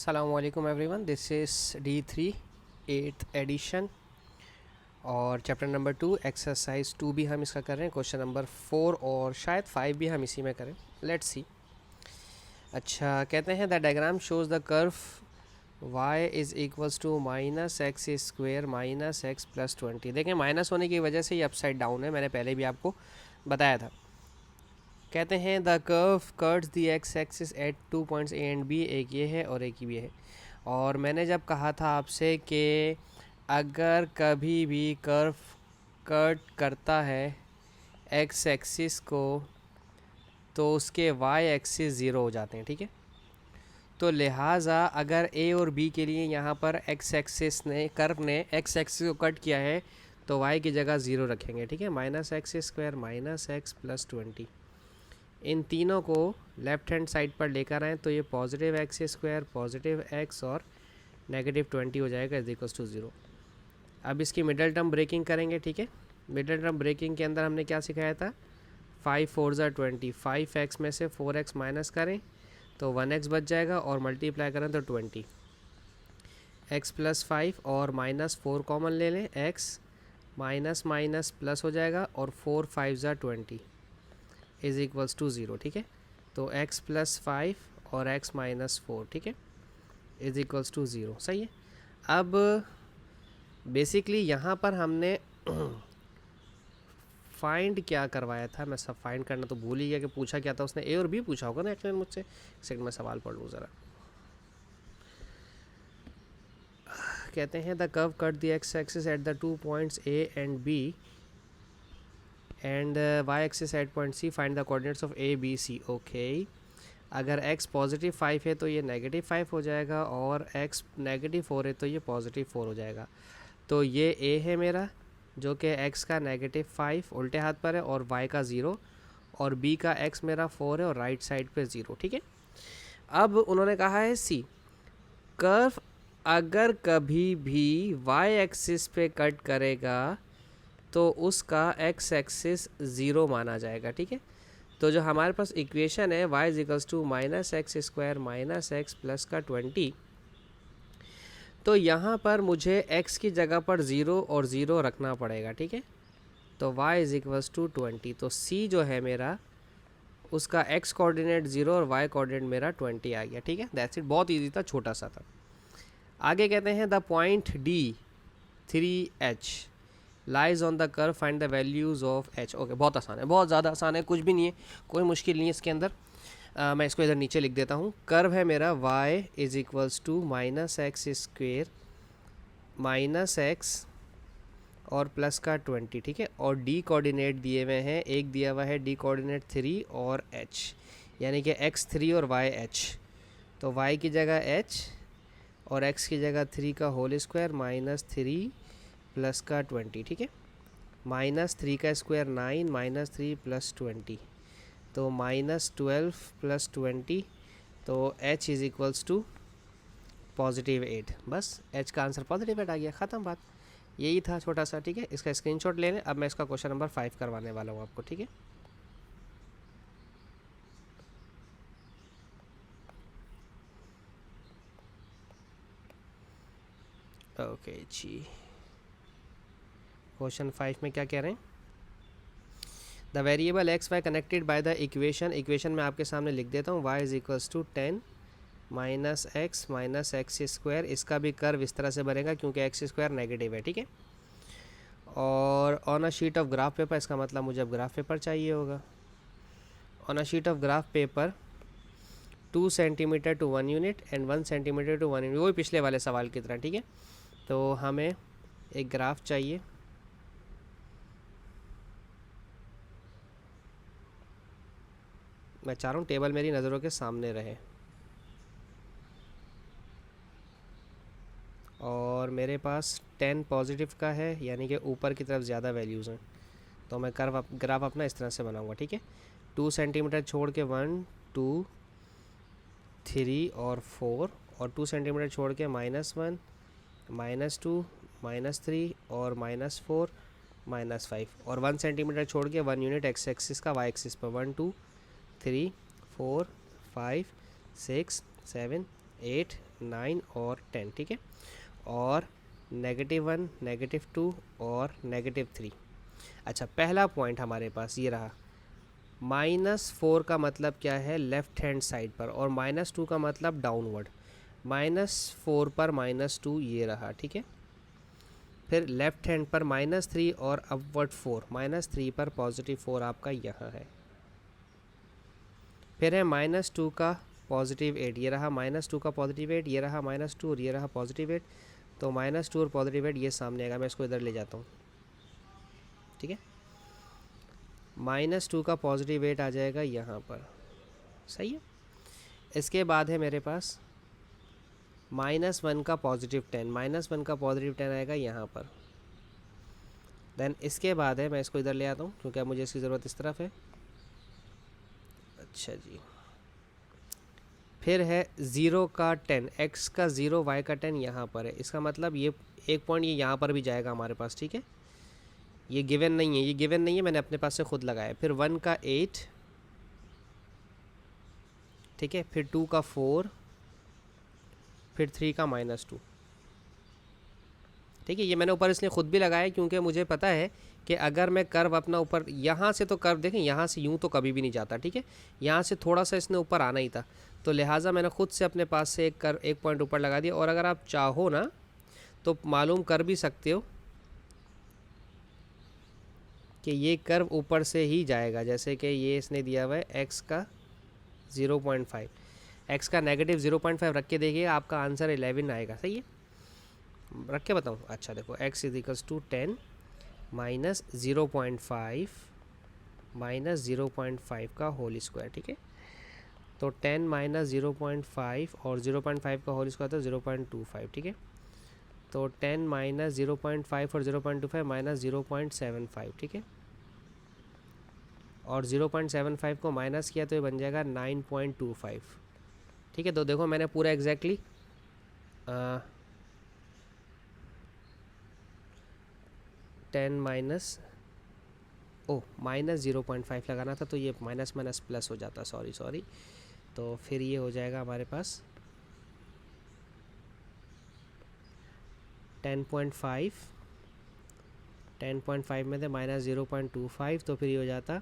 Assalamualaikum everyone, this is D3 8th edition और chapter number 2 exercise 2 भी हम इसका कर रहे हैं, क्वेश्चन नंबर 4 और शायद 5 भी हम इसी में करें। Let's see. अच्छा, कहते हैं the diagram shows the curve y is equals to minus x square minus x plus 20। देखें, माइनस होने की वजह से ये अपसाइड डाउन है, मैंने पहले भी आपको बताया था। कहते हैं the curve cuts the x axis at 2 points A and B, एक ये है और एक ये है। और मैंने जब कहा था आपसे कि अगर कभी भी कर्व कट करता है एक्स एक्सिस को तो उसके वाई एक्सिस ज़ीरो हो जाते हैं, ठीक है। तो लिहाजा अगर ए और बी के लिए यहाँ पर एक्स एक्सिस ने कर्व ने एक्स एक्सिस को कट किया है तो वाई की जगह ज़ीरो रखेंगे, ठीक है। Minus x square minus x plus 20, इन तीनों को लेफ़्ट हैंड साइड पर लेकर आएँ तो ये positive x square positive x और नेगेटिव 20 हो जाएगा इज इक्वल्स टू 0। अब इसकी मिडल टर्म ब्रेकिंग करेंगे, ठीक है। मिडल टर्म ब्रेकिंग के अंदर हमने क्या सिखाया था, 5 4 ज़ा 20, 5x में से 4x माइनस करें तो 1x बच जाएगा और मल्टीप्लाई करें तो 20, x प्लस 5 और माइनस 4 कॉमन ले लें, x माइनस माइनस प्लस हो जाएगा और 4 5 ज़ा 20 इज़ इक्वल्स टू 0, ठीक है। तो x प्लस 5 और x माइनस 4, ठीक है, इज़ इक्वल्स टू 0, सही है। अब बेसिकली यहाँ पर हमने फाइंड क्या करवाया था, मैं सब फाइंड करना तो भूल ही गया कि पूछा क्या था उसने, ए और बी पूछा होगा ना एक्चुअली मुझसे। एक सेकंड में सवाल पढ़ लूँ ज़रा। कहते हैं the curve cut the x axis at the 2 points A and B and y axis at point C, find the coordinates of A B C. Okay, अगर x पॉजिटिव 5 है तो ये नेगेटिव 5 हो जाएगा और x नेगेटिव 4 है तो ये पॉजिटिव 4 हो जाएगा। तो ये a है मेरा जो कि x का नेगेटिव 5 उल्टे हाथ पर है और y का 0, और b का x मेरा 4 है और राइट साइड पे 0, ठीक है। अब उन्होंने कहा है c कर्व अगर कभी भी y एक्सिस पे कट करेगा तो उसका x एक्सिस 0 माना जाएगा, ठीक है। तो जो हमारे पास इक्वेशन है y is equals to minus x square minus x plus का 20, तो यहाँ पर मुझे x की जगह पर 0 और 0 रखना पड़ेगा, ठीक है। तो y इज इक्वल्स टू 20, तो c जो है मेरा उसका x कोऑर्डिनेट 0 और y कोऑर्डिनेट मेरा 20 आ गया, ठीक है। दैट्स इट, बहुत ईजी था, छोटा सा था। आगे कहते हैं the point D 3H lies on the curve, find the values of h। Okay, बहुत आसान है, बहुत ज़्यादा आसान है, कुछ भी नहीं है, कोई मुश्किल नहीं है इसके अंदर। मैं इसको इधर नीचे लिख देता हूँ। कर्व है मेरा y is equals to minus x square minus x और प्लस का 20, ठीक है। और d कोऑर्डिनेट दिए हुए हैं, एक दिया हुआ है d कोऑर्डिनेट 3 और h, यानी कि x 3 और y h। तो y की जगह h और x की जगह 3 का होल स्क्वायर माइनस 3 प्लस का 20, ठीक है। माइनस 3 का स्क्वायर 9 माइनस 3 प्लस 20, तो माइनस 12 प्लस 20, तो h is equals to positive 8। बस h का आंसर पॉजिटिव 8 आ गया, ख़त्म बात, यही था छोटा सा, ठीक है। इसका स्क्रीनशॉट ले लें। अब मैं इसका क्वेश्चन नंबर 5 करवाने वाला हूँ आपको, ठीक है। ओके जी, क्वेश्चन 5 में क्या कह रहे हैं, the variable x y connected by the equation मैं आपके सामने लिख देता हूँ। y is equals to 10 minus x square, इसका भी कर्व इस तरह से बनेगा क्योंकि एक्स स्क्वायर नेगेटिव है, ठीक है। और on a sheet of graph paper, इसका मतलब मुझे अब ग्राफ पेपर चाहिए होगा। On a sheet of graph paper 2 centimetre to 1 unit and 1 centimetre to 1 unit, वही पिछले वाले सवाल की तरह, ठीक है। तो हमें एक ग्राफ चाहिए, मैं चाह रहा हूँ टेबल मेरी नज़रों के सामने रहे, और मेरे पास 10 पॉजिटिव का है, यानी कि ऊपर की तरफ ज़्यादा वैल्यूज़ हैं। तो मैं ग्राफ अपना इस तरह से बनाऊंगा, ठीक है। 2 सेंटीमीटर छोड़ के 1 2 3 और 4, और 2 सेंटीमीटर छोड़ के -1 -2 -3 और -4 -5, और 1 सेंटीमीटर छोड़ के 1 यूनिट एक्स एक्सिस का y एक्सिस पर 1 2 3 4 5 6 7 8 9 और 10, ठीक है, और -1, -2 और -3। अच्छा, पहला पॉइंट हमारे पास ये रहा, -4 का मतलब क्या है, लेफ़्ट हैंड साइड पर, और -2 का मतलब डाउनवर्ड। -4 पर -2 ये रहा, ठीक है। फिर लेफ़्ट हैंड पर -3 और अपवर्ड 4, -3 पर +4 आपका यहाँ है। फिर है -2 का +8, ये रहा -2 का +8, ये रहा -2 और ये रहा +8। तो -2 और +8 ये सामने आएगा, मैं इसको इधर ले जाता हूँ, ठीक है। -2 का +8 आ जाएगा यहाँ पर, सही है। इसके बाद है मेरे पास -1 का +10, -1 का +10 आएगा यहाँ पर। देन इसके बाद है, मैं इसको इधर ले आता हूँ क्योंकि अब मुझे इसकी ज़रूरत इस तरफ है। अच्छा जी, फिर है 0 का 10, x का 0, y का 10 यहाँ पर है। इसका मतलब ये एक पॉइंट ये यहाँ पर भी जाएगा हमारे पास, ठीक है। ये गिवन नहीं है, ये गिवन नहीं है, मैंने अपने पास से खुद लगाया। फिर 1 का 8, ठीक है, फिर 2 का 4, फिर 3 का -2, ठीक है। ये मैंने ऊपर इसलिए ख़ुद भी लगाया क्योंकि मुझे पता है कि अगर मैं कर्व अपना ऊपर, यहाँ से तो कर्व देखें, यहाँ से यूँ तो कभी भी नहीं जाता, ठीक है, यहाँ से थोड़ा सा इसने ऊपर आना ही था, तो लिहाजा मैंने ख़ुद से अपने पास से एक पॉइंट ऊपर लगा दिया। और अगर आप चाहो ना तो मालूम कर भी सकते हो कि ये कर्व ऊपर से ही जाएगा। जैसे कि ये इसने दिया हुआ है x का 0.5, x का -0.5 रख के देखिए, आपका आंसर 11 आएगा, सही है। रख के बताऊँ? अच्छा देखो, x = 10 -0.5 -0.5 का होल स्क्वायर, ठीक है। तो 10 -0.5 और 0.5 का होल स्क्वायर तो 0.25, ठीक है। तो 10 -0.5 और 0.25 -0.75, ठीक है। और 0.75 को माइनस किया तो ये बन जाएगा 9.25, ठीक है। तो देखो मैंने पूरा एग्जैक्टली 10 -0.5 लगाना था, तो ये माइनस माइनस प्लस हो जाता, सॉरी। तो फिर ये हो जाएगा हमारे पास 10.5 में से -0.25, तो फिर ये हो जाता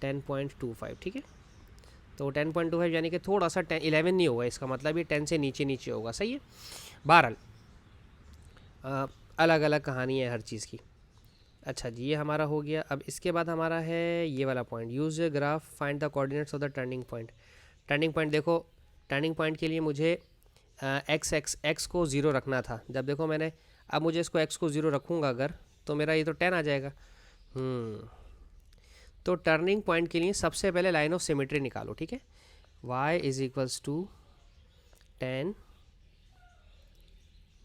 10.25, ठीक है। तो 10.25 यानी कि थोड़ा सा 11 नहीं होगा, इसका मतलब ये 10 से नीचे होगा, सही है। बहरहाल अलग अलग कहानी है हर चीज़ की। अच्छा जी, ये हमारा हो गया। अब इसके बाद हमारा है ये वाला point, use graph find the coordinates of the turning point. Turning point देखो, टर्निंग पॉइंट के लिए मुझे एक्स को 0 रखना था। जब देखो मैंने, अब मुझे इसको x को 0 रखूँगा अगर, तो मेरा ये तो 10 आ जाएगा। तो टर्निंग पॉइंट के लिए सबसे पहले लाइन ऑफ सिमेट्री निकालो, ठीक है। y = 10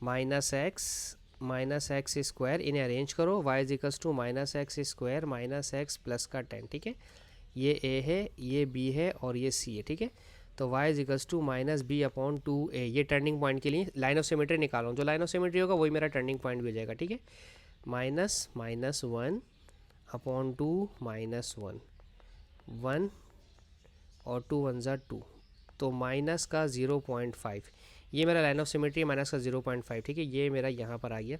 -x इन्हें अरेंज करो। y = -x² -x प्लस का 10, ठीक है। ये a है, ये b है और ये c है, ठीक है। तो y = -b/2a, ये टर्निंग पॉइंट के लिए लाइन ऑफ सिमेट्री निकालो। जो लाइन ऑफ सिमेट्री होगा वही मेरा टर्निंग पॉइंट भी हो जाएगा, ठीक है। -1/2 -1 1 और 2 1 ज़ा 2, तो माइनस का 0.5, ये मेरा लाइन ऑफ सिमेट्री माइनस का 0.5, ठीक है। ये मेरा यहाँ पर आ गया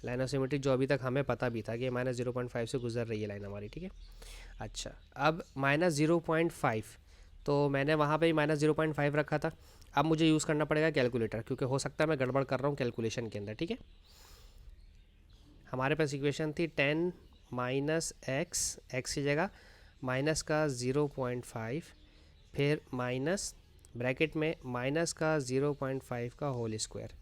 लाइन ऑफ सिमेट्री, जो अभी तक हमें पता भी था कि -0.5 से गुजर रही है लाइन हमारी, ठीक है। अच्छा, अब -0.5, तो मैंने वहाँ पे -0.5 रखा था। अब मुझे यूज़ करना पड़ेगा कैलकुलेटर, क्योंकि हो सकता है मैं गड़बड़ कर रहा हूँ कैलकुलेशन के अंदर, ठीक है। हमारे पास इक्वेशन थी 10 -x की जगह माइनस का 0.5, फिर माइनस ब्रैकेट में माइनस का 0.5 का होल स्क्वायर,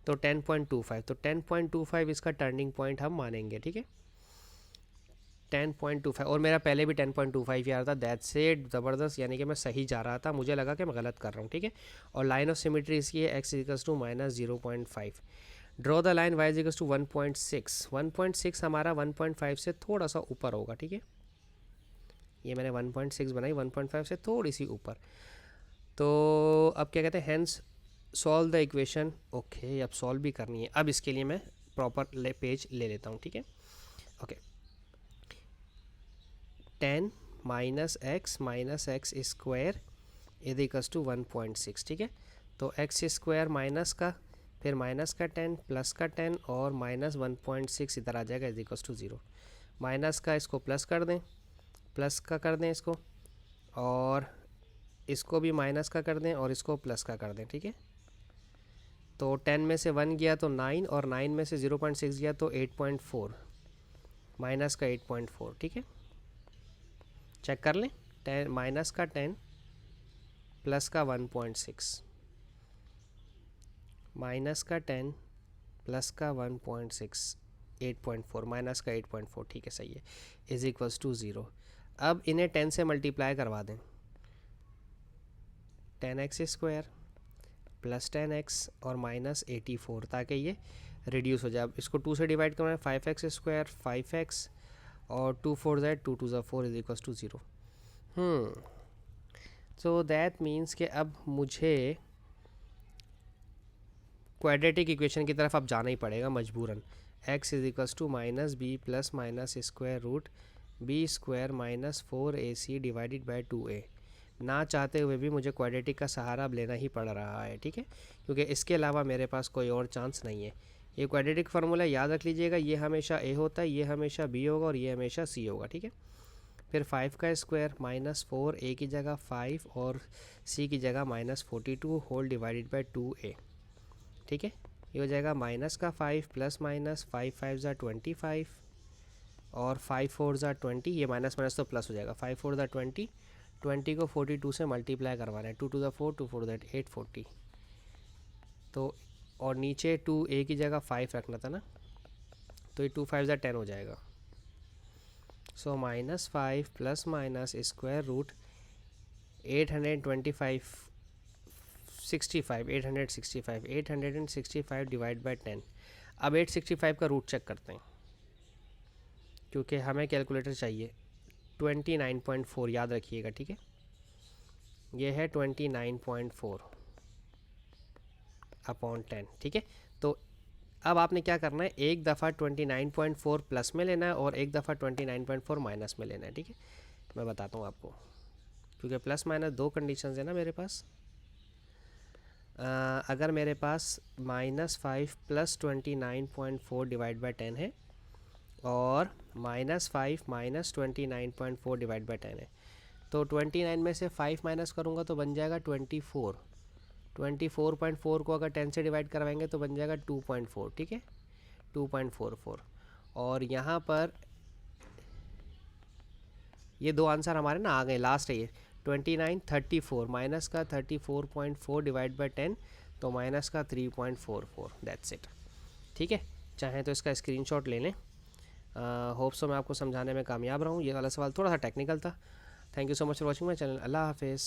तो 10.25। तो 10.25 इसका टर्निंग पॉइंट हम मानेंगे, ठीक है। 10.25, और मेरा पहले भी 10.25 ही आ रहा था, दैट्स इट, ज़बरदस्त, यानी कि मैं सही जा रहा था, मुझे लगा कि मैं गलत कर रहा हूँ, ठीक है। और लाइन ऑफ सिमेट्री इसकी है x = -0.5। Draw the line y = 1.6। 1.6 हमारा 1.5 से थोड़ा सा ऊपर होगा, ठीक है। ये मैंने 1.6 बनाई, 1.5 से थोड़ी सी ऊपर। तो अब क्या कहते हैं, hence solve the equation. Okay, अब सॉल्व भी करनी है। अब इसके लिए मैं प्रॉपर पेज ले लेता हूँ, ठीक है। ओके, 10 -x -x² = 1.6, ठीक है। तो एक्स स्क्वायर माइनस का, फिर माइनस का 10 प्लस का 10 और माइनस 1.6 इधर आ जाएगा इज इक्वल्स टू 0। माइनस का इसको प्लस कर दें, प्लस का कर दें इसको, और इसको भी माइनस का कर दें और इसको प्लस का कर दें, ठीक है। तो 10 में से 1 गया तो 9 और 9 में से 0.6 गया तो 8.4, माइनस का 8.4, ठीक है। चेक कर लें, 10 माइनस का 10 प्लस का 1.6, माइनस का 10 प्लस का 1.6, 8.4 माइनस का 8.4, ठीक है सही है, इज इक्वल्स टू 0। अब इन्हें 10 से मल्टीप्लाई करवा दें, 10x स्क्वायर प्लस 10x और माइनस 84, ताकि ये रिड्यूस हो जाए। अब इसको 2 से डिवाइड करना है, 5x स्क्वायर 5x और 2 4 ज़ 2 2 ज़ 4 is equals to 0। So that means कि अब मुझे क्वाड्रेटिक इक्वेशन की तरफ अब जाना ही पड़ेगा मजबूरन। x is equals to minus b plus minus square root b square minus 4ac divided by 2a। ना चाहते हुए भी मुझे क्वाड्रेटिक का सहारा अब लेना ही पड़ रहा है, ठीक है, क्योंकि इसके अलावा मेरे पास कोई और चांस नहीं है। ये क्वाड्रेटिक फार्मूला याद रख लीजिएगा, ये हमेशा a होता है, ये हमेशा b होगा और ये हमेशा c होगा, ठीक है। फिर 5 का स्क्वायर माइनस 4, a की जगह 5 और c की जगह minus 42 whole divided by 2a, ठीक है। ये हो जाएगा माइनस का 5 प्लस माइनस 5 5 ज़ा 25 और 5 4 ज़ा 20, ये माइनस माइनस तो प्लस हो जाएगा, 5 4 ज़ा 20, 20 को 42 से मल्टीप्लाई करवाना है, 2 2 ज़ा 4 2 4 दैट 840। तो और नीचे 2a की जगह 5 रखना था ना, तो ये 2 5 ज़ा 10 हो जाएगा। So minus 5 plus minus square root 865 divide by 10। अब 865 का रूट चेक करते हैं, क्योंकि हमें कैलकुलेटर चाहिए। 29.4 याद रखिएगा, ठीक है, ये है 29.4 अपॉन 10, ठीक है। तो अब आपने क्या करना है, एक दफ़ा 29.4 प्लस में लेना है और एक दफ़ा 29.4 माइनस में लेना है, ठीक है। मैं बताता हूँ आपको, क्योंकि प्लस माइनस दो कंडीशंस है ना मेरे पास। अगर मेरे पास -5 प्लस 29.4 डिवाइड बाई 10 है और -5 माइनस 29.4 डिवाइड बाई 10 है, तो 29 में से 5 माइनस करूँगा तो बन जाएगा 24। 24.4 को अगर 10 से डिवाइड करवाएंगे तो बन जाएगा 2.4, ठीक है, 2.44। और यहाँ पर ये दो आंसर हमारे ना आ गए, लास्ट है ये 29 34, माइनस का 34.4 डिवाइड बाई 10 तो माइनस का 3.44, दैट्स इट, ठीक है। चाहें तो इसका स्क्रीनशॉट ले लें। होप सो मैं आपको समझाने में कामयाब रहूँ। ये वाला सवाल थोड़ा सा टेक्निकल था। Thank you so much for watching my channel. अल्लाह हाफिज़।